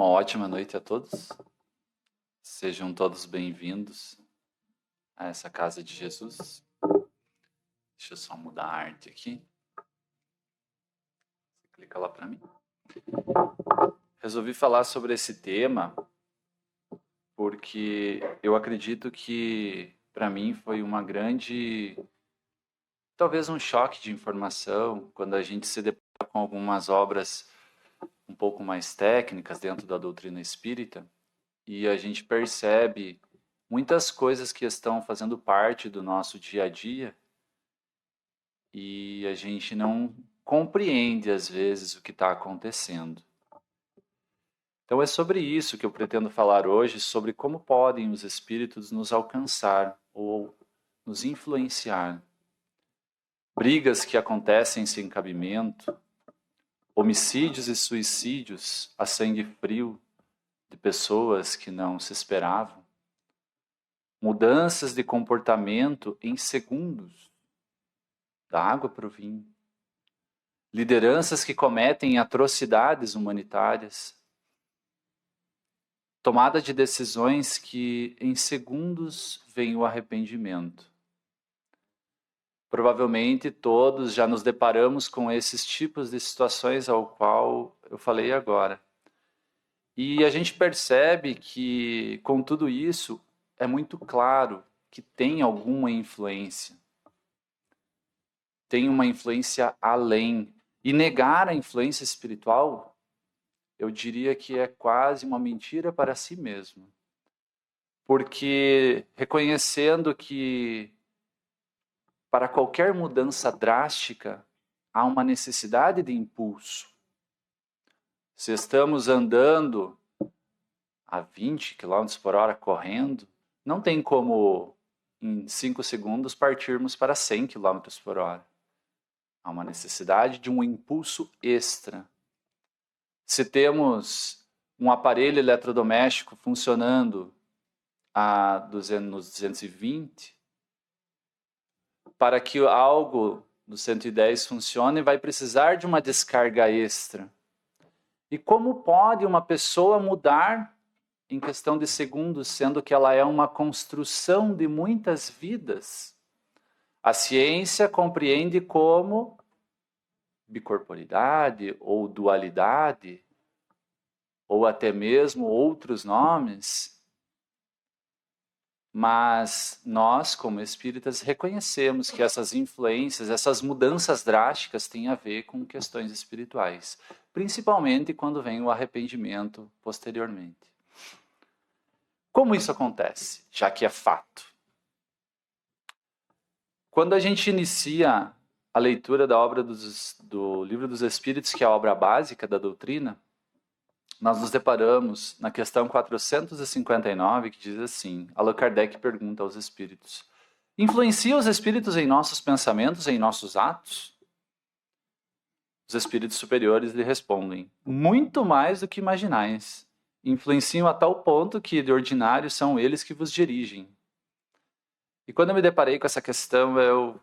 Uma ótima noite a todos. Sejam todos bem-vindos a essa casa de Jesus. Deixa eu só mudar a arte aqui. Você clica lá para mim. Resolvi falar sobre esse tema porque eu acredito que para mim foi uma grande, talvez um choque de informação quando a gente se depara com algumas obras um pouco mais técnicas dentro da doutrina espírita e a gente percebe muitas coisas que estão fazendo parte do nosso dia a dia e a gente não compreende às vezes o que está acontecendo. Então é sobre isso que eu pretendo falar hoje, sobre como podem os espíritos nos alcançar ou nos influenciar. Brigas que acontecem sem cabimento, homicídios e suicídios a sangue frio de pessoas que não se esperavam, mudanças de comportamento em segundos, da água para o vinho, lideranças que cometem atrocidades humanitárias, tomada de decisões que em segundos vem o arrependimento. Provavelmente todos já nos deparamos com esses tipos de situações ao qual eu falei agora. E a gente percebe que, com tudo isso, é muito claro que tem alguma influência. Tem uma influência além. E negar a influência espiritual, eu diria que é quase uma mentira para si mesmo. Porque reconhecendo que para qualquer mudança drástica, há uma necessidade de impulso. Se estamos andando a 20 km por hora correndo, não tem como em 5 segundos partirmos para 100 km por hora. Há uma necessidade de um impulso extra. Se temos um aparelho eletrodoméstico funcionando nos 220, para que algo no 110 funcione, vai precisar de uma descarga extra. E como pode uma pessoa mudar em questão de segundos, sendo que ela é uma construção de muitas vidas? A ciência compreende como bicorporidade ou dualidade, ou até mesmo outros nomes. Mas nós, como espíritas, reconhecemos que essas influências, essas mudanças drásticas têm a ver com questões espirituais, principalmente quando vem o arrependimento posteriormente. Como isso acontece, já que é fato? Quando a gente inicia a leitura da obra do Livro dos Espíritos, que é a obra básica da doutrina, nós nos deparamos na questão 459, que diz assim: Allan Kardec pergunta aos espíritos: influenciam os espíritos em nossos pensamentos, em nossos atos? Os espíritos superiores lhe respondem: muito mais do que imaginais. Influenciam a tal ponto que, de ordinário, são eles que vos dirigem. E quando eu me deparei com essa questão, eu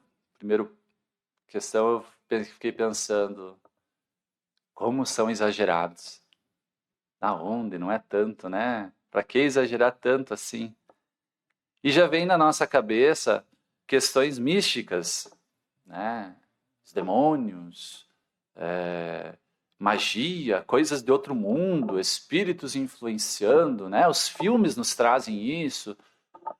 fiquei pensando: como são exagerados. Da onde? Não é tanto, né? Para que exagerar tanto assim? E já vem na nossa cabeça questões místicas, né? Os demônios, magia, coisas de outro mundo, espíritos influenciando, né? Os filmes nos trazem isso.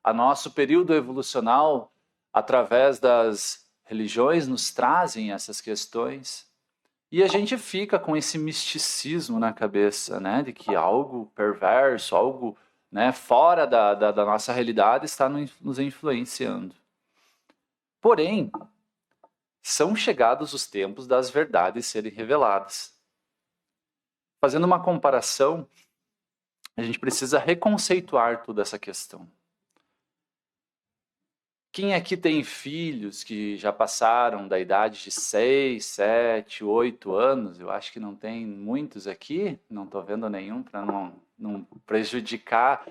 A nosso período evolucional, através das religiões, nos trazem essas questões. E a gente fica com esse misticismo na cabeça, né? De que algo perverso, algo, né, fora da nossa realidade está nos influenciando. Porém, são chegados os tempos das verdades serem reveladas. Fazendo uma comparação, a gente precisa reconceituar toda essa questão. Quem aqui tem filhos que já passaram da idade de 6, 7, 8 anos? Eu acho que não tem muitos aqui, não estou vendo nenhum para não prejudicar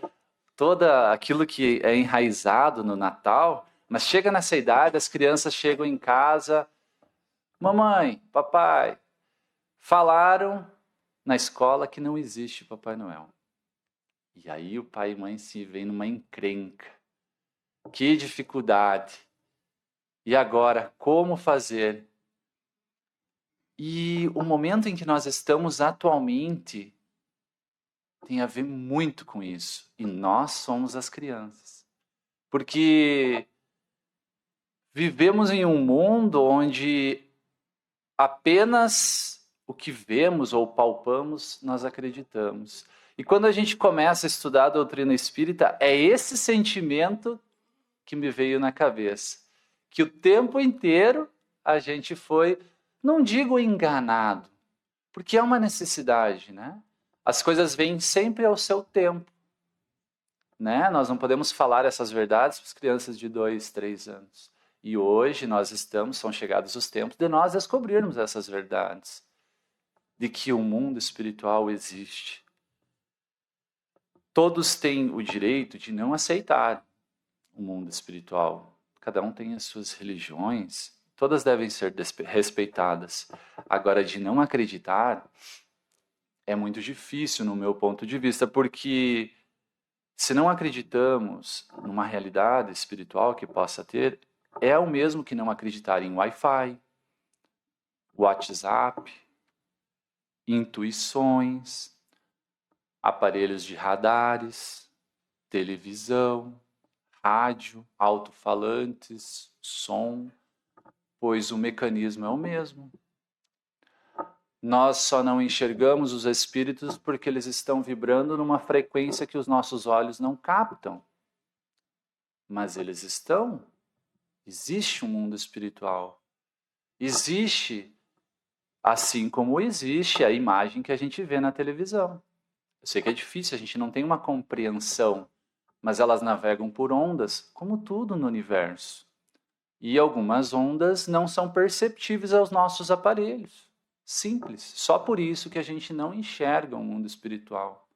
todo aquilo que é enraizado no Natal. Mas chega nessa idade, as crianças chegam em casa: mamãe, papai, falaram na escola que não existe Papai Noel. E aí o pai e mãe se veem numa encrenca. Que dificuldade! E agora, como fazer? E o momento em que nós estamos atualmente tem a ver muito com isso. E nós somos as crianças. Porque vivemos em um mundo onde apenas o que vemos ou palpamos, nós acreditamos. E quando a gente começa a estudar a doutrina espírita, é esse sentimento que me veio na cabeça. Que o tempo inteiro a gente foi, não digo enganado, porque é uma necessidade, né? As coisas vêm sempre ao seu tempo, né? Nós não podemos falar essas verdades para as crianças de 2, 3 anos. E hoje são chegados os tempos de nós descobrirmos essas verdades, de que o mundo espiritual existe. Todos têm o direito de não aceitar o mundo espiritual. Cada um tem as suas religiões, todas devem ser respeitadas. Agora, de não acreditar, é muito difícil no meu ponto de vista, porque se não acreditamos numa realidade espiritual que possa ter, é o mesmo que não acreditar em Wi-Fi, WhatsApp, intuições, aparelhos de radares, televisão, rádio, alto-falantes, som, pois o mecanismo é o mesmo. Nós só não enxergamos os espíritos porque eles estão vibrando numa frequência que os nossos olhos não captam. Mas eles estão. Existe um mundo espiritual. Existe, assim como existe a imagem que a gente vê na televisão. Eu sei que é difícil, a gente não tem uma compreensão, mas elas navegam por ondas, como tudo no universo. E algumas ondas não são perceptíveis aos nossos aparelhos. Simples. Só por isso que a gente não enxerga o mundo espiritual.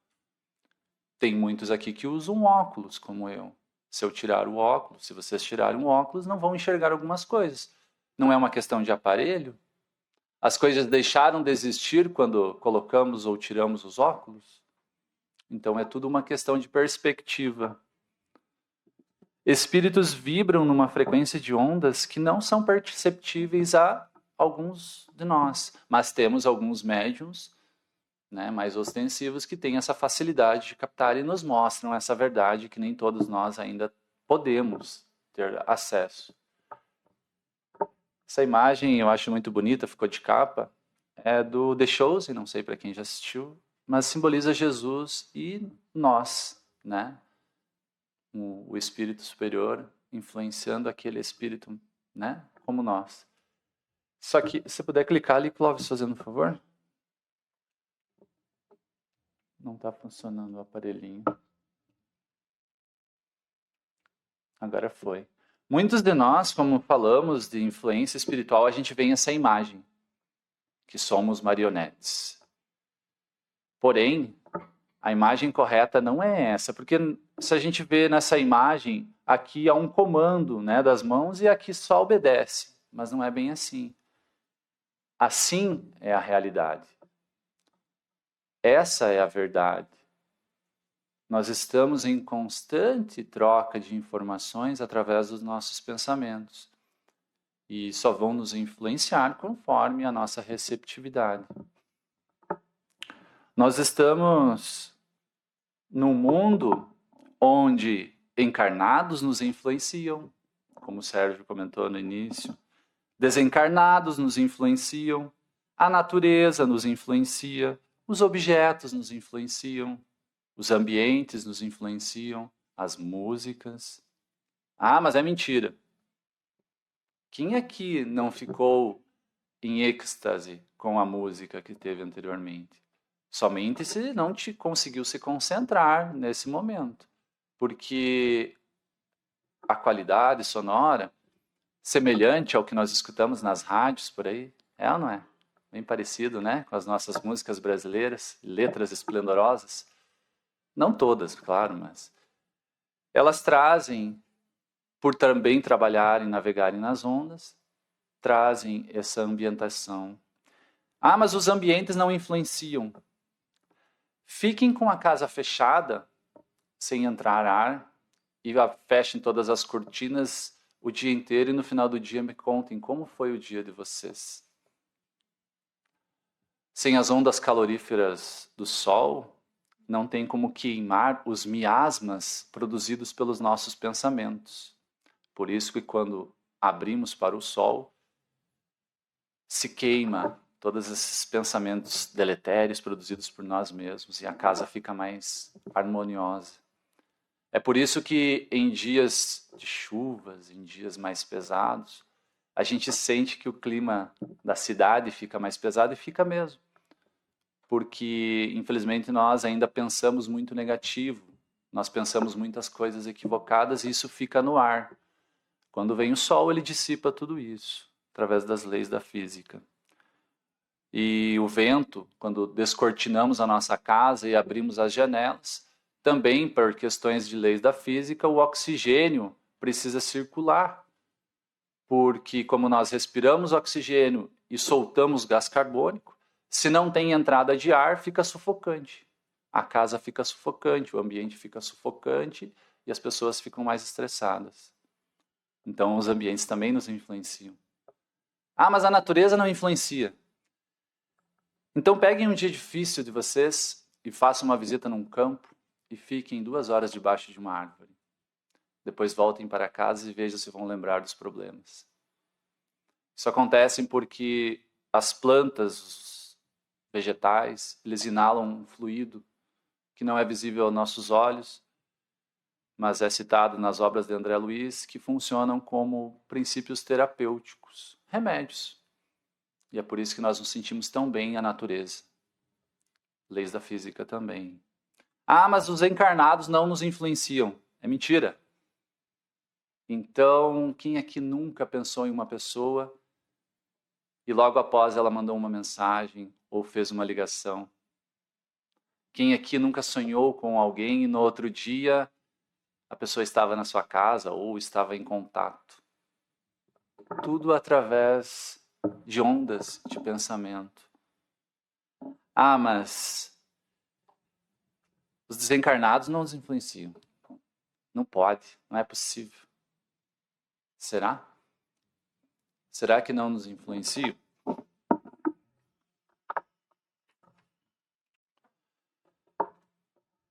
Tem muitos aqui que usam óculos, como eu. Se eu tirar o óculos, se vocês tirarem o óculos, não vão enxergar algumas coisas. Não é uma questão de aparelho? As coisas deixaram de existir quando colocamos ou tiramos os óculos? Então é tudo uma questão de perspectiva. Espíritos vibram numa frequência de ondas que não são perceptíveis a alguns de nós, mas temos alguns médiums, né, mais ostensivos que têm essa facilidade de captar e nos mostram essa verdade que nem todos nós ainda podemos ter acesso. Essa imagem eu acho muito bonita, ficou de capa, é do The Chosen, não sei para quem já assistiu, mas simboliza Jesus e nós, né? O espírito superior influenciando aquele espírito, né? Como nós. Só que, se puder clicar ali, Clóvis, fazendo um favor. Não está funcionando o aparelhinho. Agora foi. Muitos de nós, como falamos de influência espiritual, a gente vê essa imagem, que somos marionetes. Porém, a imagem correta não é essa, porque se a gente vê nessa imagem, aqui há um comando, né, das mãos e aqui só obedece, mas não é bem assim. Assim é a realidade. Essa é a verdade. Nós estamos em constante troca de informações através dos nossos pensamentos. E só vão nos influenciar conforme a nossa receptividade. Nós estamos num mundo onde encarnados nos influenciam, como o Sérgio comentou no início. Desencarnados nos influenciam, a natureza nos influencia, os objetos nos influenciam, os ambientes nos influenciam, as músicas. Ah, mas é mentira. Quem aqui não ficou em êxtase com a música que teve anteriormente? Somente se não te conseguiu se concentrar nesse momento. Porque a qualidade sonora, semelhante ao que nós escutamos nas rádios por aí, é ou não é? Bem parecido, né? Com as nossas músicas brasileiras, letras esplendorosas. Não todas, claro, mas elas trazem, por também trabalharem, navegarem nas ondas, trazem essa ambientação. Ah, mas os ambientes não influenciam. Fiquem com a casa fechada, sem entrar ar, e fechem todas as cortinas o dia inteiro e no final do dia me contem como foi o dia de vocês. Sem as ondas caloríferas do sol, não tem como queimar os miasmas produzidos pelos nossos pensamentos. Por isso que quando abrimos para o sol, se queima todos esses pensamentos deletérios produzidos por nós mesmos e a casa fica mais harmoniosa. É por isso que em dias de chuvas, em dias mais pesados, a gente sente que o clima da cidade fica mais pesado e fica mesmo. Porque, infelizmente, nós ainda pensamos muito negativo, nós pensamos muitas coisas equivocadas e isso fica no ar. Quando vem o sol, ele dissipa tudo isso, através das leis da física. E o vento, quando descortinamos a nossa casa e abrimos as janelas, também por questões de leis da física, o oxigênio precisa circular. Porque como nós respiramos oxigênio e soltamos gás carbônico, se não tem entrada de ar, fica sufocante. A casa fica sufocante, o ambiente fica sufocante e as pessoas ficam mais estressadas. Então os ambientes também nos influenciam. Ah, mas a natureza não influencia. Então peguem um dia difícil de vocês e façam uma visita num campo e fiquem 2 horas debaixo de uma árvore. Depois voltem para casa e vejam se vão lembrar dos problemas. Isso acontece porque as plantas, os vegetais, eles inalam um fluido que não é visível aos nossos olhos, mas é citado nas obras de André Luiz, que funcionam como princípios terapêuticos, remédios. E é por isso que nós nos sentimos tão bem na natureza. Leis da física também. Ah, mas os encarnados não nos influenciam. É mentira. Então, quem aqui nunca pensou em uma pessoa e logo após ela mandou uma mensagem ou fez uma ligação? Quem aqui nunca sonhou com alguém e no outro dia a pessoa estava na sua casa ou estava em contato? Tudo através de ondas de pensamento. Ah, mas os desencarnados não nos influenciam. Não pode, não é possível. Será? Será que não nos influenciam?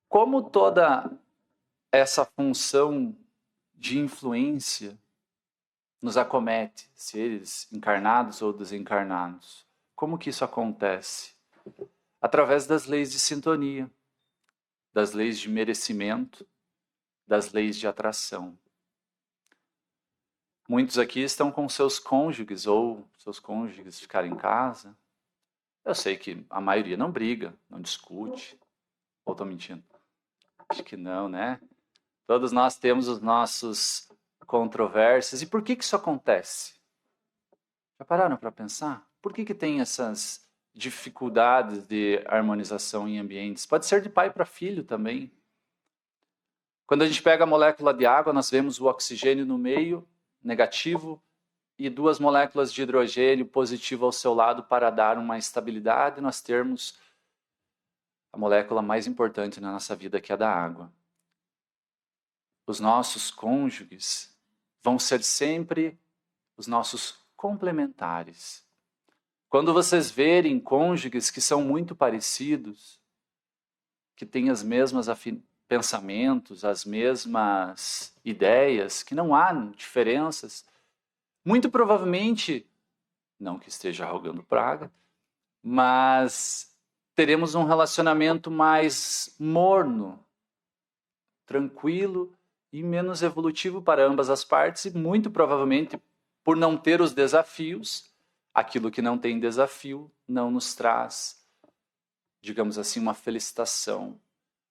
Como toda essa função de influência nos acomete, seres encarnados ou desencarnados? Como que isso acontece? Através das leis de sintonia, das leis de merecimento, das leis de atração. Muitos aqui estão com seus cônjuges ou seus cônjuges ficarem em casa. Eu sei que a maioria não briga, não discute. Ou estou mentindo? Acho que não, né? Todos nós temos os nossos controvérsias. E por que isso acontece? Já pararam para pensar? Por que tem essas dificuldades de harmonização em ambientes? Pode ser de pai para filho também. Quando a gente pega a molécula de água, nós vemos o oxigênio no meio, negativo, e 2 moléculas de hidrogênio positivo ao seu lado para dar uma estabilidade e nós termos a molécula mais importante na nossa vida, que é a da água. Os nossos cônjuges vão ser sempre os nossos complementares. Quando vocês verem cônjuges que são muito parecidos, que têm as mesmas pensamentos, as mesmas ideias, que não há diferenças, muito provavelmente, não que esteja rogando praga, mas teremos um relacionamento mais morno, tranquilo e menos evolutivo para ambas as partes e muito provavelmente por não ter os desafios, aquilo que não tem desafio não nos traz, digamos assim, uma felicitação.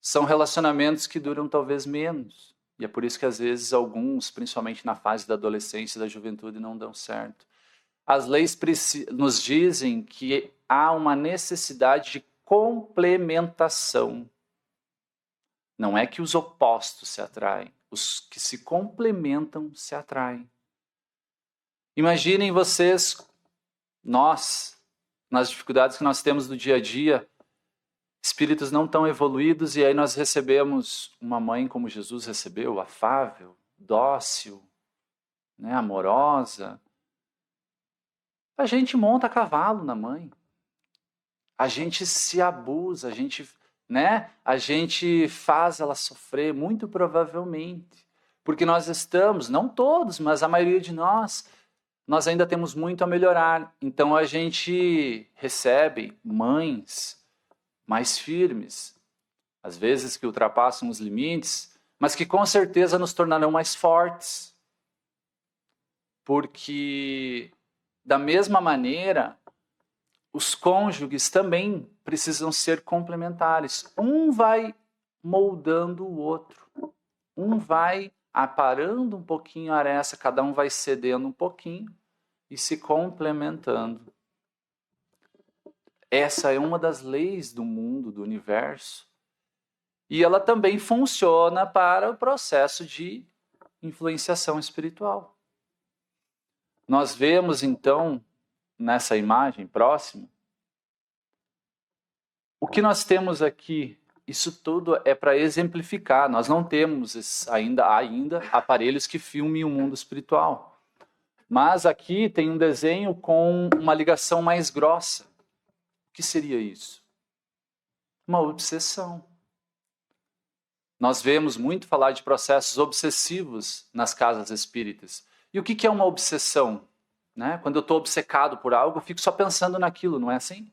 São relacionamentos que duram talvez menos. E é por isso que às vezes alguns, principalmente na fase da adolescência e da juventude, não dão certo. As leis nos dizem que há uma necessidade de complementação. Não é que os opostos se atraem, os que se complementam se atraem. Imaginem vocês, nós, nas dificuldades que nós temos do dia a dia, espíritos não tão evoluídos, e aí nós recebemos uma mãe como Jesus recebeu, afável, dócil, né, amorosa. A gente monta cavalo na mãe. A gente se abusa, a gente faz ela sofrer, muito provavelmente. Porque nós estamos, não todos, mas a maioria de nós ainda temos muito a melhorar. Então a gente recebe mães mais firmes, às vezes que ultrapassam os limites, mas que com certeza nos tornarão mais fortes. Porque, da mesma maneira, os cônjuges também precisam ser complementares. Um vai moldando o outro. Um vai aparando um pouquinho a aresta, cada um vai cedendo um pouquinho e se complementando. Essa é uma das leis do mundo, do universo. E ela também funciona para o processo de influenciação espiritual. Nós vemos, então, nessa imagem próxima, o que nós temos aqui, isso tudo é para exemplificar. Nós não temos ainda aparelhos que filmem o mundo espiritual. Mas aqui tem um desenho com uma ligação mais grossa. O que seria isso? Uma obsessão. Nós vemos muito falar de processos obsessivos nas casas espíritas. E o que é uma obsessão? Né? Quando eu estou obcecado por algo, eu fico só pensando naquilo, não é assim?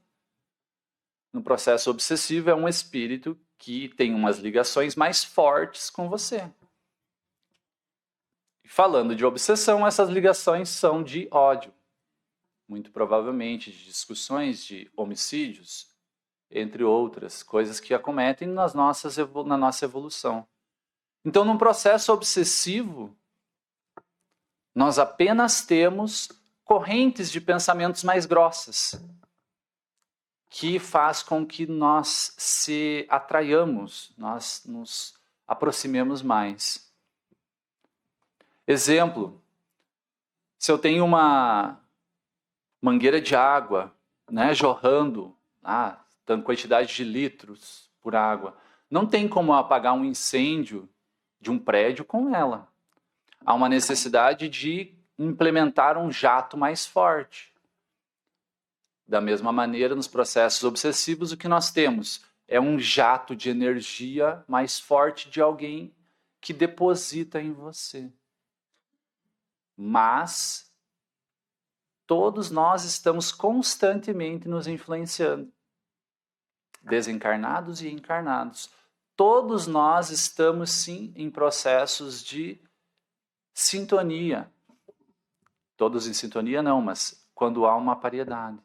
No processo obsessivo é um espírito que tem umas ligações mais fortes com você. E falando de obsessão, essas ligações são de ódio. Muito provavelmente de discussões de homicídios, entre outras coisas que acometem na nossa evolução. Então, num processo obsessivo, nós apenas temos correntes de pensamentos mais grossas, que faz com que nós se atraiamos, nós nos aproximemos mais. Exemplo, se eu tenho uma mangueira de água, né, jorrando quantidade de litros por água, não tem como apagar um incêndio de um prédio com ela. Há uma necessidade de implementar um jato mais forte. Da mesma maneira, nos processos obsessivos, o que nós temos é um jato de energia mais forte de alguém que deposita em você. Mas todos nós estamos constantemente nos influenciando. Desencarnados e encarnados. Todos nós estamos, sim, em processos de sintonia. Todos em sintonia não, mas quando há uma paridade.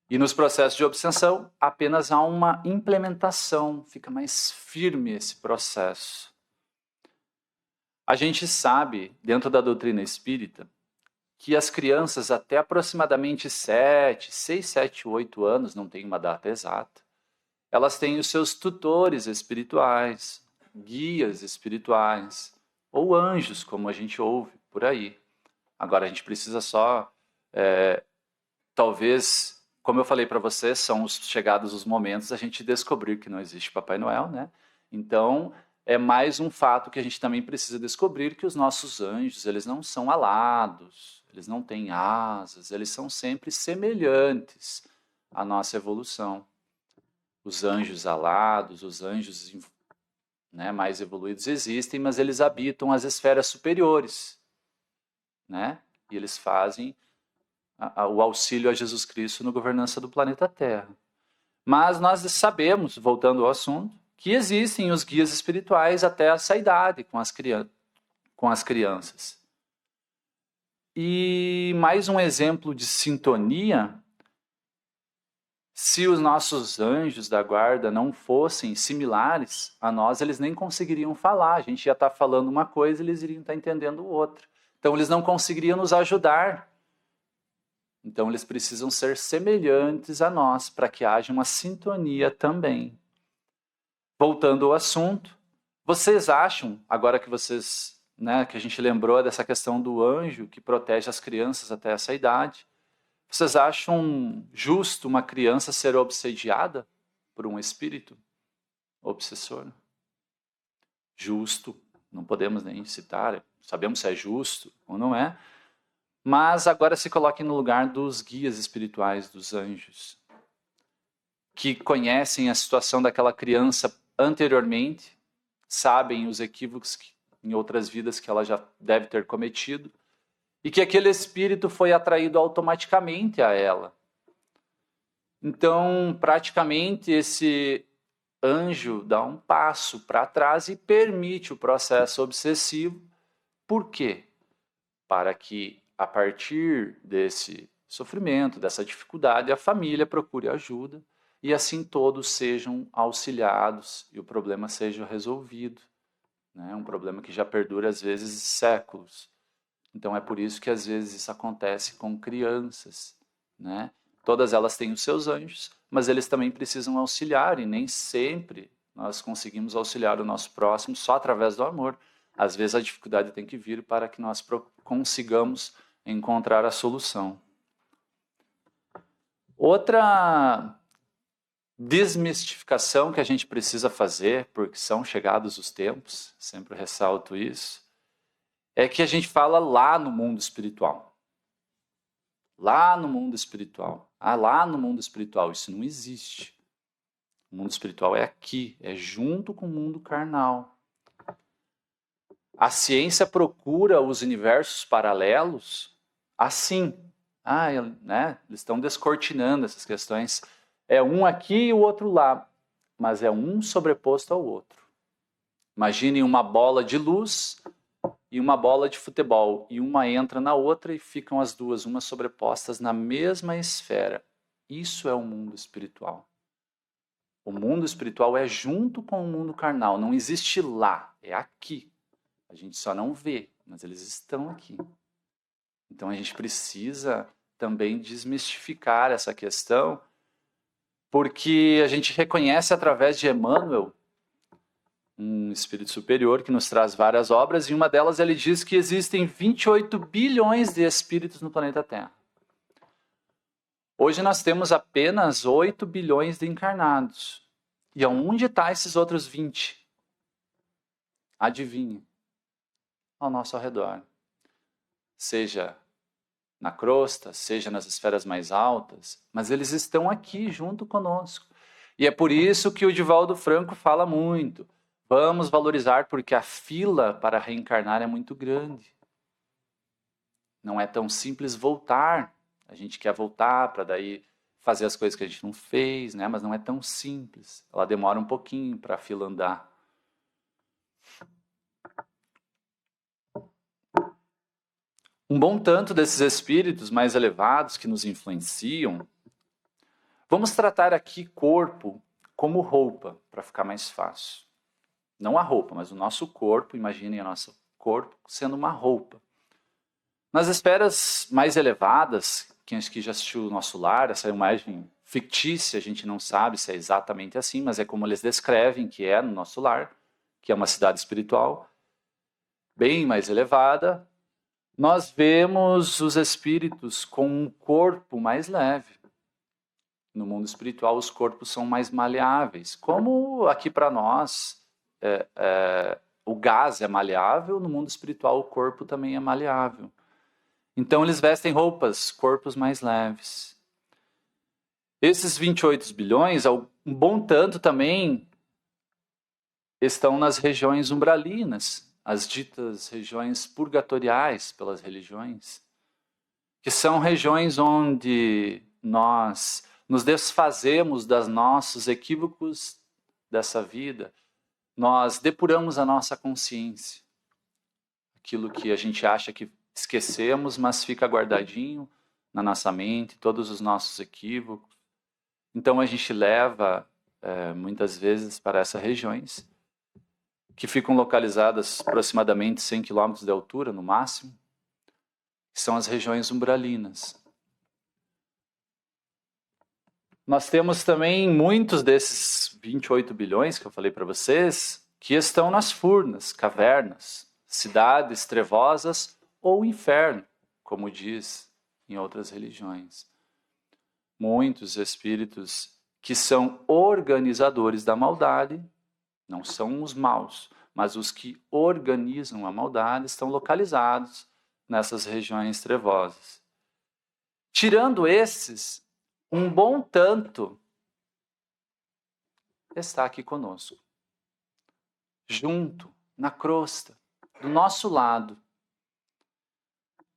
E nos processos de obsessão, apenas há uma implementação, fica mais firme esse processo. A gente sabe, dentro da doutrina espírita, que as crianças até aproximadamente 6, 7, 8 anos, não tem uma data exata, elas têm os seus tutores espirituais, guias espirituais, ou anjos, como a gente ouve por aí. Agora a gente precisa só, talvez, como eu falei para vocês, são chegados os momentos a gente descobrir que não existe Papai Noel, né? Então, é mais um fato que a gente também precisa descobrir, que os nossos anjos, eles não são alados, eles não têm asas, eles são sempre semelhantes à nossa evolução. Os anjos alados, os anjos, né, mais evoluídos existem, mas eles habitam as esferas superiores, né? E eles fazem o auxílio a Jesus Cristo na governança do planeta Terra. Mas nós sabemos, voltando ao assunto, que existem os guias espirituais até essa idade com as crianças. E mais um exemplo de sintonia: se os nossos anjos da guarda não fossem similares a nós, eles nem conseguiriam falar. A gente ia estar falando uma coisa e eles iriam estar entendendo outra. Então, eles não conseguiriam nos ajudar. Então, eles precisam ser semelhantes a nós para que haja uma sintonia também. Voltando ao assunto, vocês acham, agora que vocês, né, que a gente lembrou dessa questão do anjo que protege as crianças até essa idade, vocês acham justo uma criança ser obsediada? por um espírito obsessor. Justo, não podemos nem citar, sabemos se é justo ou não é, mas agora se coloque no lugar dos guias espirituais, dos anjos, que conhecem a situação daquela criança anteriormente, sabem os equívocos em outras vidas que ela já deve ter cometido, e que aquele espírito foi atraído automaticamente a ela. Então, praticamente, esse anjo dá um passo para trás e permite o processo obsessivo. Por quê? Para que, a partir desse sofrimento, dessa dificuldade, a família procure ajuda e assim todos sejam auxiliados e o problema seja resolvido. Né? Um problema que já perdura às vezes séculos. Então é por isso que às vezes isso acontece com crianças. Né? Todas elas têm os seus anjos, mas eles também precisam auxiliar e nem sempre nós conseguimos auxiliar o nosso próximo só através do amor. Às vezes a dificuldade tem que vir para que nós consigamos encontrar a solução. Outra desmistificação que a gente precisa fazer, porque são chegados os tempos, sempre ressalto isso, é que a gente fala lá no mundo espiritual. Lá no mundo espiritual. Lá no mundo espiritual. Isso não existe. O mundo espiritual é aqui, é junto com o mundo carnal. A ciência procura os universos paralelos assim. Né? Eles estão descortinando essas questões. É um aqui e o outro lá, mas é um sobreposto ao outro. Imaginem uma bola de luz e uma bola de futebol, e uma entra na outra e ficam as duas, umas sobrepostas na mesma esfera. Isso é o mundo espiritual. O mundo espiritual é junto com o mundo carnal, não existe lá, é aqui. A gente só não vê, mas eles estão aqui. Então a gente precisa também desmistificar essa questão, porque a gente reconhece através de Emmanuel, um espírito superior que nos traz várias obras, e uma delas ele diz que existem 28 bilhões de espíritos no planeta Terra. Hoje nós temos apenas 8 bilhões de encarnados. E aonde estão esses outros 20? Adivinhe. Ao nosso redor. Seja na crosta, seja nas esferas mais altas, mas eles estão aqui junto conosco. E é por isso que o Divaldo Franco fala muito. Vamos valorizar, porque a fila para reencarnar é muito grande. Não é tão simples voltar. A gente quer voltar para daí fazer as coisas que a gente não fez, né? Mas não é tão simples. Ela demora um pouquinho para a fila andar. Um bom tanto desses espíritos mais elevados que nos influenciam, vamos tratar aqui corpo como roupa, para ficar mais fácil. Não a roupa, mas o nosso corpo, imaginem o nosso corpo sendo uma roupa. Nas esferas mais elevadas, quem aqui já assistiu o Nosso Lar, essa imagem fictícia, a gente não sabe se é exatamente assim, mas é como eles descrevem que é no Nosso Lar, que é uma cidade espiritual, bem mais elevada, nós vemos os espíritos com um corpo mais leve. No mundo espiritual, os corpos são mais maleáveis. Como aqui para nós, o gás é maleável, no mundo espiritual o corpo também é maleável. Então eles vestem roupas, corpos mais leves. Esses 28 bilhões, um bom tanto também, estão nas regiões umbralinas, as ditas regiões purgatoriais pelas religiões, que são regiões onde nós nos desfazemos dos nossos equívocos dessa vida, nós depuramos a nossa consciência. Aquilo que a gente acha que esquecemos, mas fica guardadinho na nossa mente, todos os nossos equívocos. Então a gente leva, muitas vezes, para essas regiões, que ficam localizadas aproximadamente 100 km de altura, no máximo, que são as regiões umbralinas. Nós temos também muitos desses 28 bilhões que eu falei para vocês, que estão nas furnas, cavernas, cidades trevosas, ou inferno, como diz em outras religiões. Muitos espíritos que são organizadores da maldade, não são os maus, mas os que organizam a maldade estão localizados nessas regiões trevosas. Tirando esses, um bom tanto está aqui conosco, junto, na crosta, do nosso lado,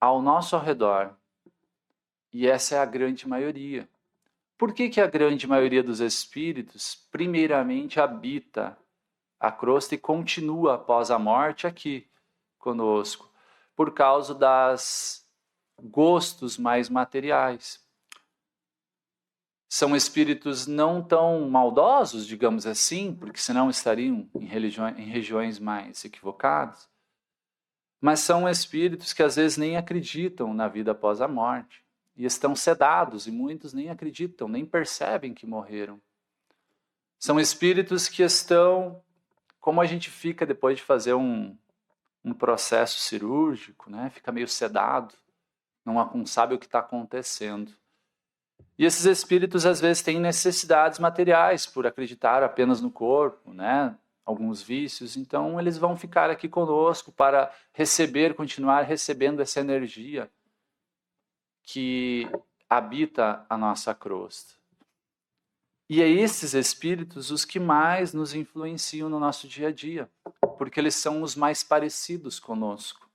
ao nosso redor. E essa é a grande maioria. Por que a grande maioria dos espíritos, primeiramente, habita a crosta e continua após a morte aqui conosco? Por causa das gostos mais materiais. São espíritos não tão maldosos, digamos assim, porque senão estariam em regiões mais equivocadas, mas são espíritos que às vezes nem acreditam na vida após a morte e estão sedados, e muitos nem acreditam, nem percebem que morreram. São espíritos que estão, como a gente fica depois de fazer um processo cirúrgico, né? Fica meio sedado, não sabe o que está acontecendo. E esses espíritos às vezes têm necessidades materiais por acreditar apenas no corpo, né? Alguns vícios, então eles vão ficar aqui conosco para continuar recebendo essa energia que habita a nossa crosta. E é esses espíritos os que mais nos influenciam no nosso dia a dia, porque eles são os mais parecidos conosco.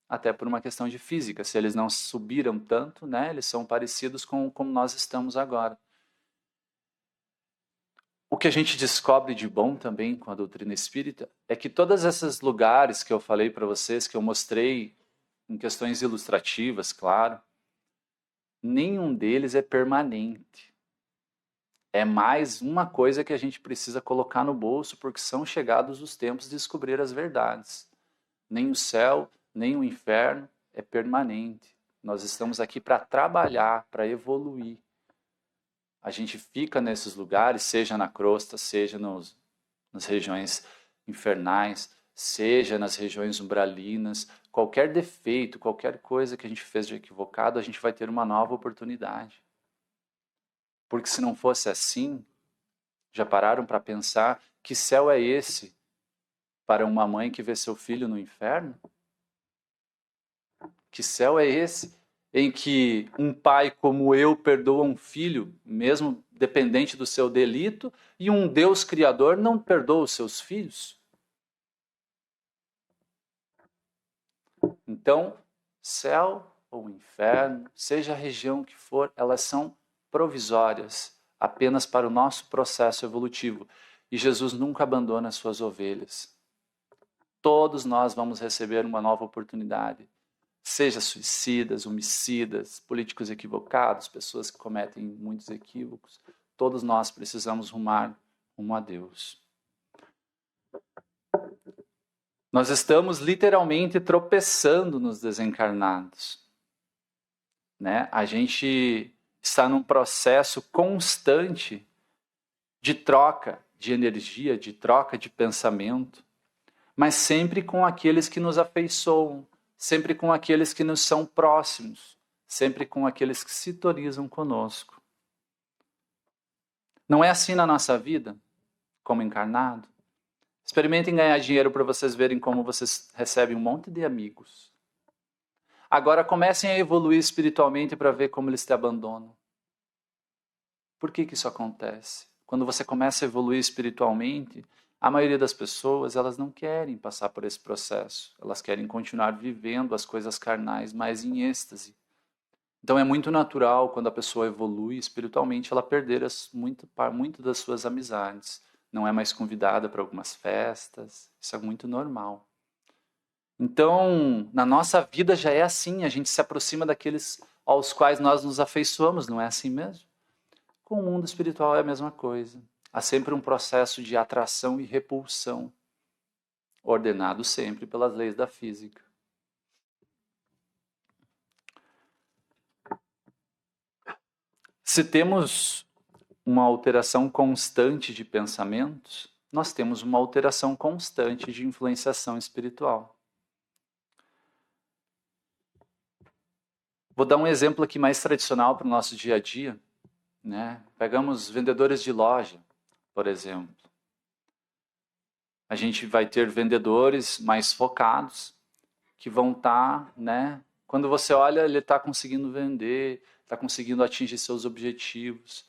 Até por uma questão de física, se eles não subiram tanto, né, eles são parecidos com como nós estamos agora. O que a gente descobre de bom também com a doutrina espírita é que todos esses lugares que eu falei para vocês, que eu mostrei em questões ilustrativas, claro, nenhum deles é permanente. É mais uma coisa que a gente precisa colocar no bolso, porque são chegados os tempos de descobrir as verdades. Nem o céu, nem o inferno é permanente. Nós estamos aqui para trabalhar, para evoluir. A gente fica nesses lugares, seja na crosta, seja nas regiões infernais, seja nas regiões umbralinas. Qualquer defeito, qualquer coisa que a gente fez de equivocado, a gente vai ter uma nova oportunidade. Porque se não fosse assim, já pararam para pensar que céu é esse para uma mãe que vê seu filho no inferno? Que céu é esse em que um pai como eu perdoa um filho, mesmo dependente do seu delito, e um Deus criador não perdoa os seus filhos? Então, céu ou inferno, seja a região que for, elas são provisórias, apenas para o nosso processo evolutivo. E Jesus nunca abandona as suas ovelhas. Todos nós vamos receber uma nova oportunidade. Seja suicidas, homicidas, políticos equivocados, pessoas que cometem muitos equívocos, todos nós precisamos rumar rumo a Deus. Nós estamos literalmente tropeçando nos desencarnados, né? A gente está num processo constante de troca de energia, de troca de pensamento, mas sempre com aqueles que nos afeiçoam, sempre com aqueles que nos são próximos, sempre com aqueles que sintonizam conosco. Não é assim na nossa vida, como encarnado? Experimentem ganhar dinheiro para vocês verem como vocês recebem um monte de amigos. Agora comecem a evoluir espiritualmente para ver como eles te abandonam. Por que isso acontece? Quando você começa a evoluir espiritualmente, a maioria das pessoas, elas não querem passar por esse processo. Elas querem continuar vivendo as coisas carnais, mais em êxtase. Então é muito natural, quando a pessoa evolui espiritualmente, ela perder muito das suas amizades. Não é mais convidada para algumas festas. Isso é muito normal. Então, na nossa vida já é assim. A gente se aproxima daqueles aos quais nós nos afeiçoamos. Não é assim mesmo? Com o mundo espiritual é a mesma coisa. Há sempre um processo de atração e repulsão, ordenado sempre pelas leis da física. Se temos uma alteração constante de pensamentos, nós temos uma alteração constante de influenciação espiritual. Vou dar um exemplo aqui mais tradicional para o nosso dia a dia. né? Pegamos vendedores de loja, por exemplo. A gente vai ter vendedores mais focados que vão estar, né? Quando você olha, ele está conseguindo vender, está conseguindo atingir seus objetivos.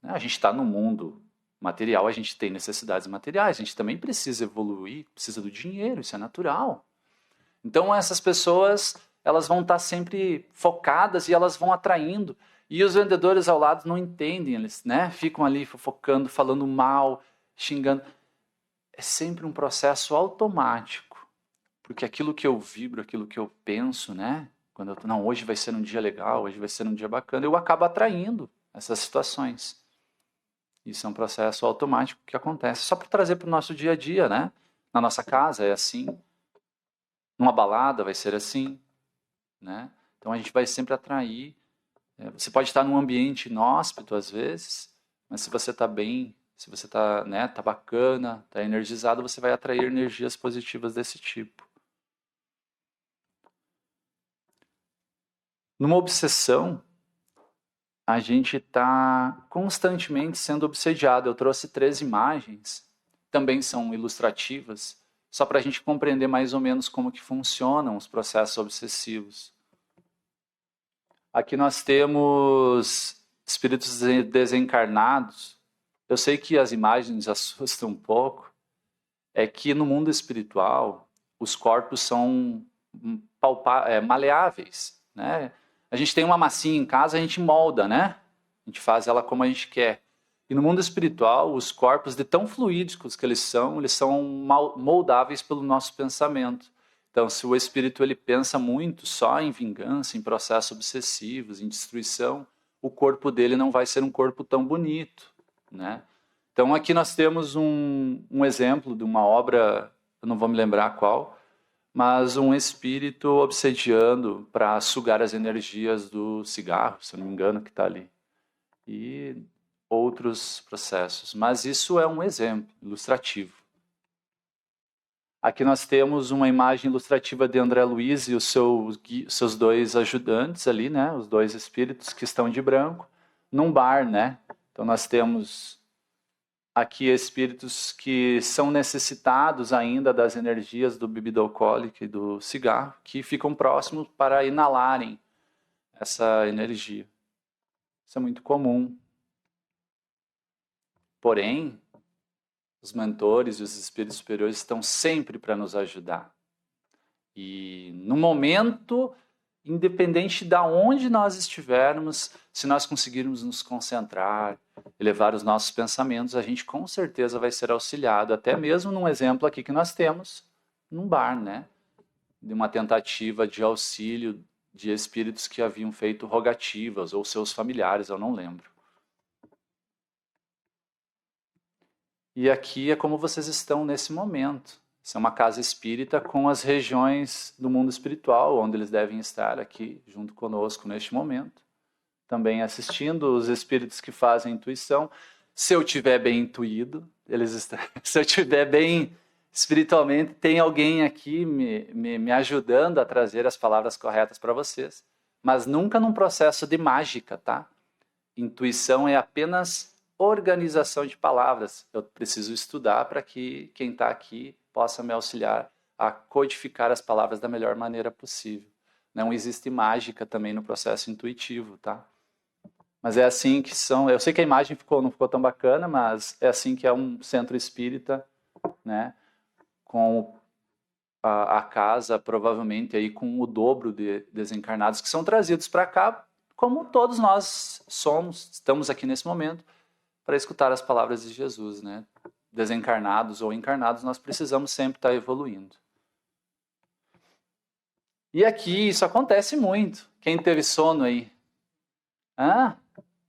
A gente está no mundo material, a gente tem necessidades materiais, a gente também precisa evoluir, precisa do dinheiro, isso é natural. Então essas pessoas, elas vão estar sempre focadas e elas vão atraindo. E os vendedores ao lado não entendem, eles, né, ficam ali fofocando, falando mal, xingando. É sempre um processo automático, porque aquilo que eu vibro, aquilo que eu penso, né, quando não, hoje vai ser um dia legal, hoje vai ser um dia bacana, eu acabo atraindo essas situações. Isso é um processo automático que acontece. Só para trazer para o nosso dia a dia, né? Na nossa casa é assim. Numa balada vai ser assim, né? Então a gente vai sempre atrair. Você pode estar num ambiente inóspito às vezes, mas se você está bem, se você está, né, tá bacana, está energizado, você vai atrair energias positivas desse tipo. Numa obsessão, a gente está constantemente sendo obsediado. Eu trouxe 3 imagens, também são ilustrativas, só para a gente compreender mais ou menos como que funcionam os processos obsessivos. Aqui nós temos espíritos desencarnados. Eu sei que as imagens assustam um pouco. É que no mundo espiritual, os corpos são maleáveis, né? A gente tem uma massinha em casa, a gente molda, né? A gente faz ela como a gente quer. E no mundo espiritual, os corpos, de tão fluídicos que eles são moldáveis pelo nosso pensamento. Então, se o espírito ele pensa muito só em vingança, em processos obsessivos, em destruição, o corpo dele não vai ser um corpo tão bonito, né? Então, aqui nós temos um exemplo de uma obra, eu não vou me lembrar qual, mas um espírito obsediando para sugar as energias do cigarro, se eu não me engano, que está ali. E outros processos. Mas isso é um exemplo ilustrativo. Aqui nós temos uma imagem ilustrativa de André Luiz e os seus 2 ajudantes ali, né? Os 2 espíritos que estão de branco, num bar, né? Então nós temos aqui espíritos que são necessitados ainda das energias do bebida alcoólica e do cigarro, que ficam próximos para inalarem essa energia. Isso é muito comum. Porém, os mentores e os espíritos superiores estão sempre para nos ajudar. E no momento, independente de onde nós estivermos, se nós conseguirmos nos concentrar, elevar os nossos pensamentos, a gente com certeza vai ser auxiliado, até mesmo num exemplo aqui que nós temos, num bar, né? De uma tentativa de auxílio de espíritos que haviam feito rogativas, ou seus familiares, eu não lembro. E aqui é como vocês estão nesse momento. Isso é uma casa espírita com as regiões do mundo espiritual, onde eles devem estar aqui junto conosco neste momento. Também assistindo os espíritos que fazem intuição. Se eu estiver bem intuído, se eu estiver bem espiritualmente, tem alguém aqui me ajudando a trazer as palavras corretas para vocês. Mas nunca num processo de mágica, tá? Intuição é apenas organização de palavras. Eu preciso estudar para que quem está aqui possa me auxiliar a codificar as palavras da melhor maneira possível. Não existe mágica também no processo intuitivo, tá? Mas é assim que são. Eu sei que a imagem não ficou tão bacana, mas é assim que é um centro espírita, né? Com a casa provavelmente aí com o dobro de desencarnados que são trazidos para cá, como todos nós estamos aqui nesse momento para escutar as palavras de Jesus, né? Desencarnados ou encarnados, nós precisamos sempre estar evoluindo. E aqui isso acontece muito. Quem teve sono aí?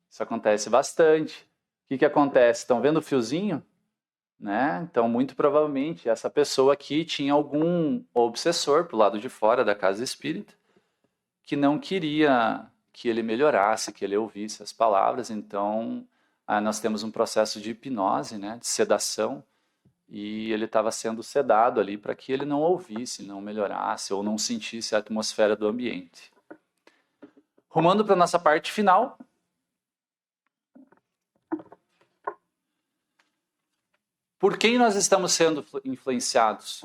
Isso acontece bastante. O que acontece? Estão vendo o fiozinho? Né? Então, muito provavelmente, essa pessoa aqui tinha algum obsessor pro lado de fora da casa espírita que não queria que ele melhorasse, que ele ouvisse as palavras. Então, nós temos um processo de hipnose, né? De sedação, e ele estava sendo sedado ali para que ele não ouvisse, não melhorasse ou não sentisse a atmosfera do ambiente. Rumando para a nossa parte final, Por quem nós estamos sendo influenciados?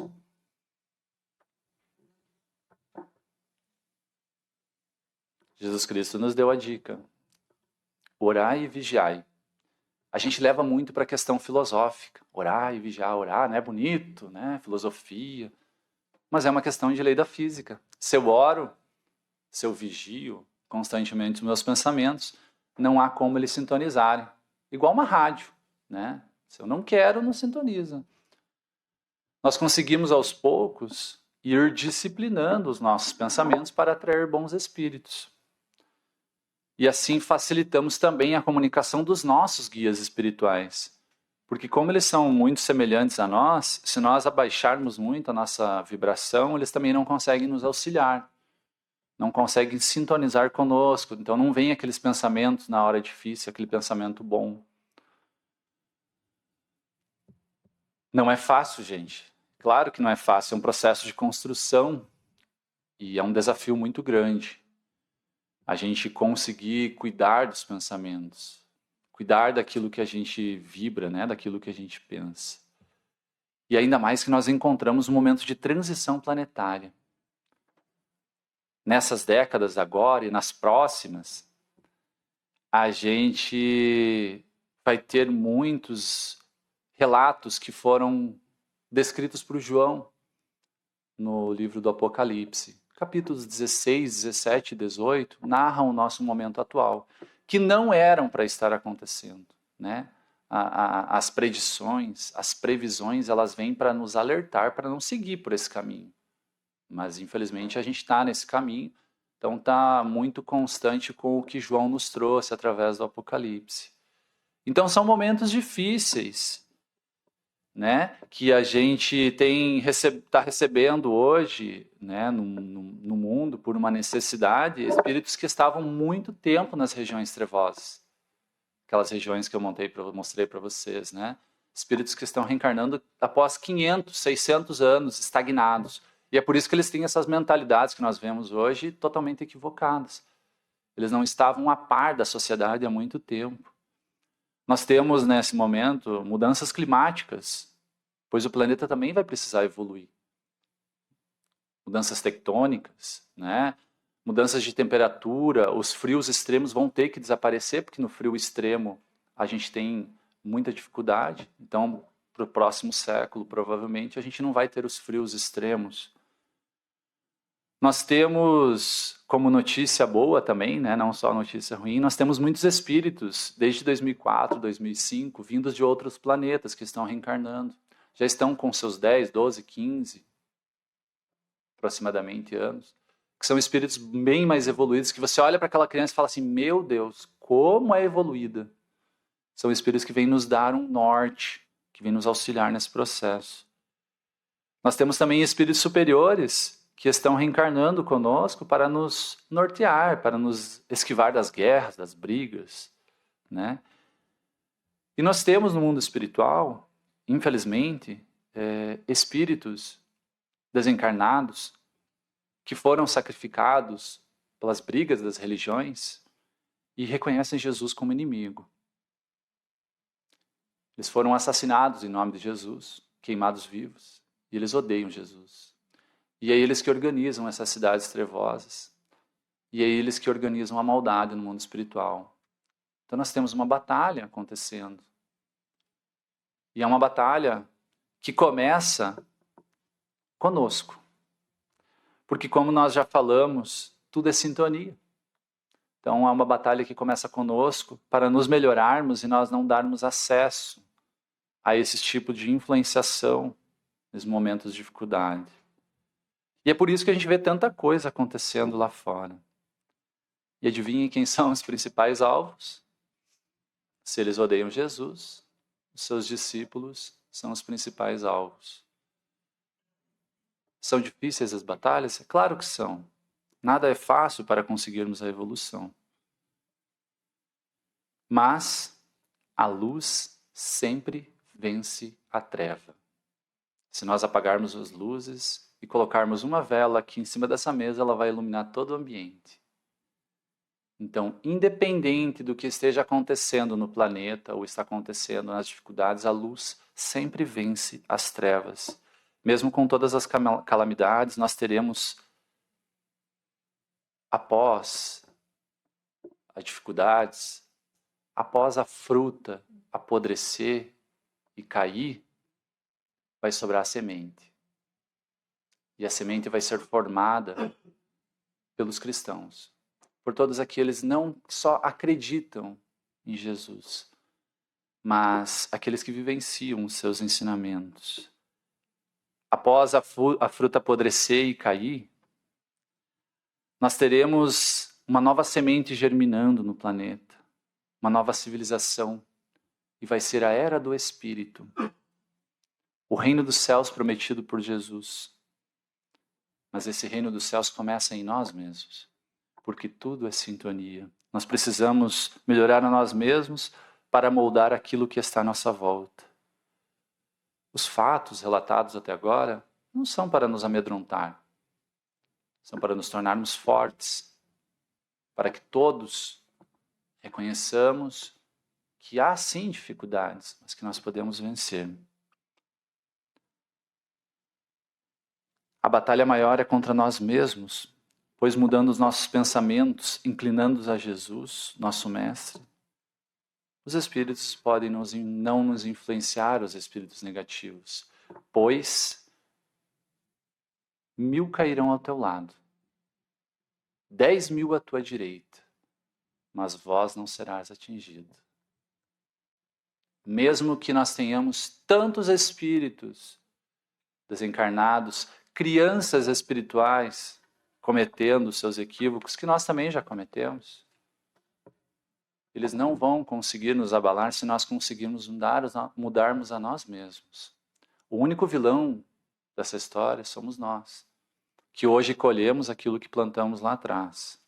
Jesus Cristo nos deu a dica. Orai e vigiai. A gente leva muito para a questão filosófica. Orar e vigiar, orar, né? Bonito, né? Filosofia. Mas é uma questão de lei da física. Se eu oro, se eu vigio constantemente os meus pensamentos, não há como eles sintonizarem. Igual uma rádio, né? Se eu não quero, não sintoniza. Nós conseguimos aos poucos ir disciplinando os nossos pensamentos para atrair bons espíritos. E assim facilitamos também a comunicação dos nossos guias espirituais. Porque como eles são muito semelhantes a nós, se nós abaixarmos muito a nossa vibração, eles também não conseguem nos auxiliar. Não conseguem sintonizar conosco. Então não vem aqueles pensamentos na hora difícil, aquele pensamento bom. Não é fácil, gente. Claro que não é fácil, é um processo de construção e é um desafio muito grande. A gente conseguir cuidar dos pensamentos, cuidar daquilo que a gente vibra, né? Daquilo que a gente pensa. E ainda mais que nós encontramos um momento de transição planetária. Nessas décadas agora e nas próximas, a gente vai ter muitos relatos que foram descritos por João no livro do Apocalipse. Capítulos 16, 17 e 18 narram o nosso momento atual, que não eram para estar acontecendo, né? As predições, as previsões, elas vêm para nos alertar para não seguir por esse caminho. Mas, infelizmente, a gente está nesse caminho, então está muito constante com o que João nos trouxe através do Apocalipse. Então, são momentos difíceis, né, que a gente está recebendo hoje, né, no mundo, por uma necessidade, espíritos que estavam muito tempo nas regiões trevosas. Aquelas regiões que eu mostrei para vocês, né? Espíritos que estão reencarnando após 500, 600 anos, estagnados. E é por isso que eles têm essas mentalidades que nós vemos hoje totalmente equivocadas. Eles não estavam a par da sociedade há muito tempo. Nós temos, nesse momento, mudanças climáticas, pois o planeta também vai precisar evoluir. Mudanças tectônicas, né? Mudanças de temperatura, os frios extremos vão ter que desaparecer, porque no frio extremo a gente tem muita dificuldade. Então, para o próximo século, provavelmente, a gente não vai ter os frios extremos. Nós temos, como notícia boa também, né, não só notícia ruim, nós temos muitos espíritos, desde 2004, 2005, vindos de outros planetas que estão reencarnando. Já estão com seus 10, 12, 15, aproximadamente, anos. Que são espíritos bem mais evoluídos, que você olha para aquela criança e fala assim, meu Deus, como é evoluída. São espíritos que vêm nos dar um norte, que vêm nos auxiliar nesse processo. Nós temos também espíritos superiores, que estão reencarnando conosco para nos nortear, para nos esquivar das guerras, das brigas, né? E nós temos no mundo espiritual, infelizmente, espíritos desencarnados que foram sacrificados pelas brigas das religiões e reconhecem Jesus como inimigo. Eles foram assassinados em nome de Jesus, queimados vivos, e eles odeiam Jesus. E é eles que organizam essas cidades trevosas. E é eles que organizam a maldade no mundo espiritual. Então nós temos uma batalha acontecendo. E é uma batalha que começa conosco. Porque como nós já falamos, tudo é sintonia. Então é uma batalha que começa conosco para nos melhorarmos e nós não darmos acesso a esse tipo de influenciação nos momentos de dificuldade. E é por isso que a gente vê tanta coisa acontecendo lá fora. E adivinhem quem são os principais alvos? Se eles odeiam Jesus, os seus discípulos são os principais alvos. São difíceis as batalhas? É claro que são. Nada é fácil para conseguirmos a evolução. Mas a luz sempre vence a treva. Se nós apagarmos as luzes e colocarmos uma vela aqui em cima dessa mesa, ela vai iluminar todo o ambiente. Então, independente do que esteja acontecendo no planeta ou está acontecendo nas dificuldades, a luz sempre vence as trevas. Mesmo com todas as calamidades, nós teremos, após as dificuldades, após a fruta apodrecer e cair, vai sobrar a semente. E a semente vai ser formada pelos cristãos, por todos aqueles não só acreditam em Jesus, mas aqueles que vivenciam os seus ensinamentos. Após a fruta apodrecer e cair, nós teremos uma nova semente germinando no planeta, uma nova civilização, e vai ser a era do Espírito, o reino dos céus prometido por Jesus. Mas esse reino dos céus começa em nós mesmos, porque tudo é sintonia. Nós precisamos melhorar a nós mesmos para moldar aquilo que está à nossa volta. Os fatos relatados até agora não são para nos amedrontar, são para nos tornarmos fortes, para que todos reconheçamos que há sim dificuldades, mas que nós podemos vencer. A batalha maior é contra nós mesmos, pois mudando os nossos pensamentos, inclinando-os a Jesus, nosso Mestre, os espíritos podem não nos influenciar, os espíritos negativos, pois 1000 cairão ao teu lado, 10.000 à tua direita, mas vós não serás atingido. Mesmo que nós tenhamos tantos espíritos desencarnados, crianças espirituais cometendo seus equívocos, que nós também já cometemos, eles não vão conseguir nos abalar se nós conseguirmos mudarmos a nós mesmos. O único vilão dessa história somos nós, que hoje colhemos aquilo que plantamos lá atrás.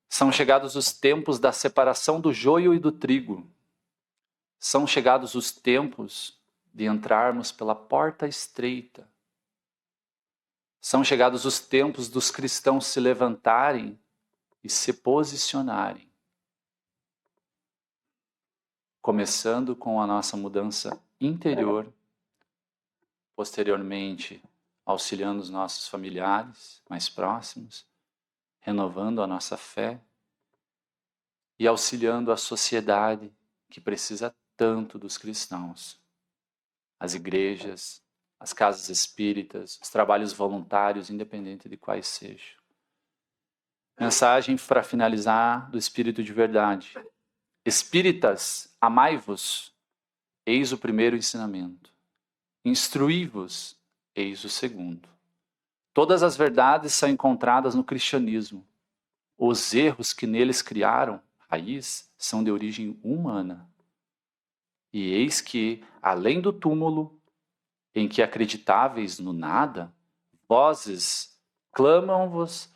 São chegados os tempos da separação do joio e do trigo. São chegados os tempos de entrarmos pela porta estreita. São chegados os tempos dos cristãos se levantarem e se posicionarem. Começando com a nossa mudança interior, posteriormente auxiliando os nossos familiares mais próximos, renovando a nossa fé e auxiliando a sociedade que precisa tanto dos cristãos. As igrejas, as casas espíritas, os trabalhos voluntários, independente de quais sejam. Mensagem para finalizar do Espírito de Verdade. Espíritas, amai-vos, eis o primeiro ensinamento. Instruí-vos, eis o segundo. Todas as verdades são encontradas no cristianismo. Os erros que neles criaram raiz são de origem humana. E eis que, além do túmulo, em que acreditáveis no nada, vozes clamam-vos